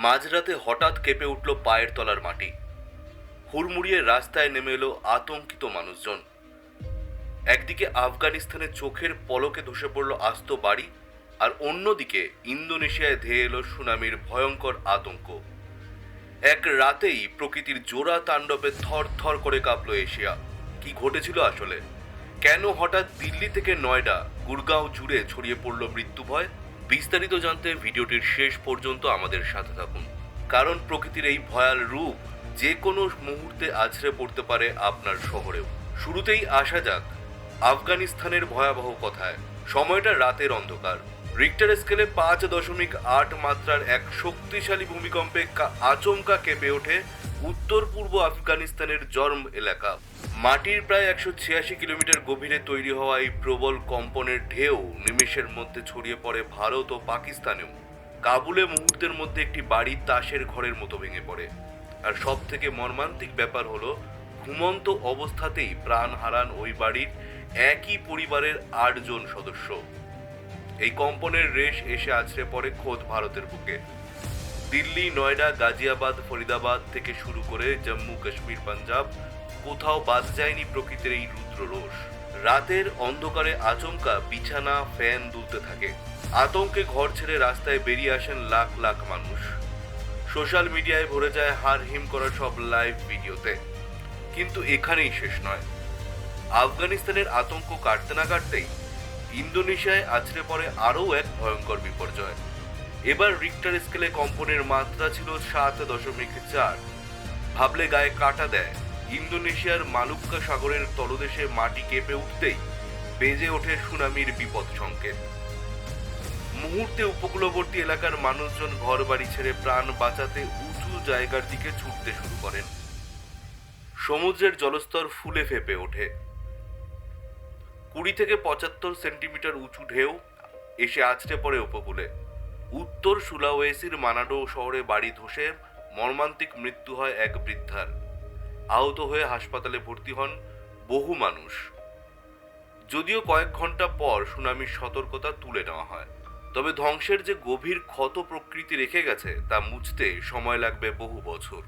মাঝরাতে হঠাৎ কেঁপে উঠল পায়ের তলার মাটি। হুড়মুড়িয়ে রাস্তায় নেমে এলো আতঙ্কিত মানুষজন। একদিকে আফগানিস্তানের চোখের পলকে ধসে পড়ল আস্ত বাড়ি, আর অন্যদিকে ইন্দোনেশিয়ায় ধেয়ে এলো সুনামির ভয়ঙ্কর আতঙ্ক। এক রাতেই প্রকৃতির জোড়া তাণ্ডবে থর থর করে কাঁপল এশিয়া। কি ঘটেছিল আসলে? কেন হঠাৎ দিল্লি থেকে নয়ডা, গুরগাঁও জুড়ে ছড়িয়ে পড়ল মৃত্যু ভয়? বিস্তারিত জানতে ভিডিওটির শেষ পর্যন্ত আমাদের সাথে থাকুন, কারণ প্রকৃতির এই ভয়াল রূপ যে কোনো মুহূর্তে আছড়ে পড়তে পারে আপনার শহরেও। শুরুতেই আসা যাক আফগানিস্তানের ভয়াবহ কথায়। সময়টা রাতের অন্ধকার। রিক্টার স্কেলে 5.8 মাত্রার এক শক্তিশালী ভূমিকম্পে আচমকা কেঁপে ওঠে উত্তর পূর্ব আফগানিস্তানের জর্ম এলাকা। মাটির প্রায় 186 কিলোমিটার গভীরে তৈরি হওয়া এই প্রবল কম্পনের ঢেউ নিমেষের মধ্যে ছড়িয়ে পড়ে ভারত ও পাকিস্তানেও। কাবুলে মুহূর্তের মধ্যে একটি বাড়ি তাসের ঘরের মতো ভেঙে পড়ে। আর সব থেকে মর্মান্তিক ব্যাপার হলো, ঘুমন্ত অবস্থাতেই প্রাণ হারান ওই বাড়ির একই পরিবারের 8 জন সদস্য। এই কম্পনের রেশ এসে আছড়ে পড়ে খোদ ভারতের বুকে। দিল্লি, নয়ডা, গাজিয়াবাদ, ফরিদাবাদ থেকে শুরু করে জম্মু কাশ্মীর, পাঞ্জাব, কোথাও বাদ যায়নি প্রকৃতির এই রুদ্র রোষ। রাতের অন্ধকারে আচমকা বিছানা, ফ্যান দুলতে থাকে। আতঙ্কে ঘর ছেড়ে রাস্তায় বেরিয়ে আসেন লাখ লাখ মানুষ। সোশ্যাল মিডিয়ায় ভরে যায় হাড় হিম করা সব লাইভ ভিডিওতে। কিন্তু এখানেই শেষ নয়। আফগানিস্তানের আতঙ্ক কাটতে না কাটতেই ইন্দোনেশিয়ায় আছড়ে পড়ে আরও এক ভয়ঙ্কর বিপর্যয়। এবার রিক্টার স্কেলে কম্পনের মাত্রা ছিল 7.4। ভাবলে গায়ে কাটা দেয়। ইন্দোনেশিয়ার মালুক্কা সাগরের তলদেশে মাটি কেঁপে উঠতেই বেজে ওঠে সুনামির বিপদ সংকেত। মুহূর্তে উপকূলবর্তী এলাকার মানুষজন ঘরবাড়ি ছেড়ে প্রাণ বাঁচাতে উঁচু জায়গার দিকে ছুটতে শুরু করেন। সমুদ্রের জলস্তর ফুলে ফেঁপে ওঠে। 20 থেকে 75 সেন্টিমিটার উঁচু ঢেউ এসে আছড়ে পড়ে উপকূলে। উত্তর সুলাওয়েসির মানাডো শহরে বাড়ি ধসে মর্মান্তিক মৃত্যু হয় এক বৃদ্ধার। আহত হয়ে হাসপাতালে ভর্তি হন বহু মানুষ। যদিও কয়েক ঘন্টা পর সুনামির সতর্কতা তুলে নেওয়া হয়, তবে ধ্বংসের যে গভীর ক্ষত প্রকৃতি রেখে গেছে তা মুছতে সময় লাগবে বহু বছর।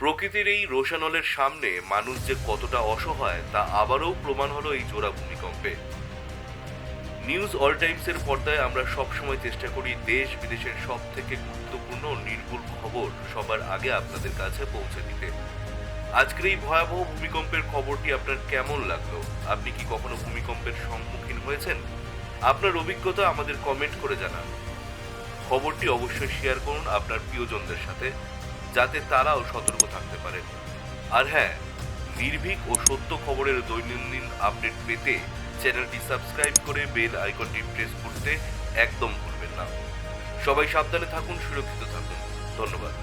প্রকৃতির এই রোষানলের সামনে মানুষ যে কতটা অসহায় তা আবারও প্রমাণ হলো এই জোড়া ভূমিকম্পে। নিউজ অল টাইমসের পর্দায় আমরা সবসময় চেষ্টা করি দেশ বিদেশের সব থেকে গুরুত্বপূর্ণ ও নির্ভুল খবর সবার আগে আপনাদের কাছে পৌঁছে দিতে। আজকের এই ভয়াবহ ভূমিকম্পের খবরটি আপনার কেমন লাগলো? আপনি কি কখনো ভূমিকম্পের সম্মুখীন হয়েছেন? আপনার অভিজ্ঞতা আমাদের কমেন্ট করে জানান। খবরটি অবশ্যই শেয়ার করুন আপনার প্রিয়জনদের সাথে, যাতে তারাও সতর্ক থাকতে পারে। আর হ্যাঁ, নির্ভীক ও সত্য খবরের দৈনন্দিন আপডেট পেতে চ্যানেলটি সাবস্ক্রাইব করে বেল আইকনটি প্রেস করতে একদম ভুলবেন না। সবাই সাবধানে থাকুন, সুরক্ষিত থাকুন। ধন্যবাদ।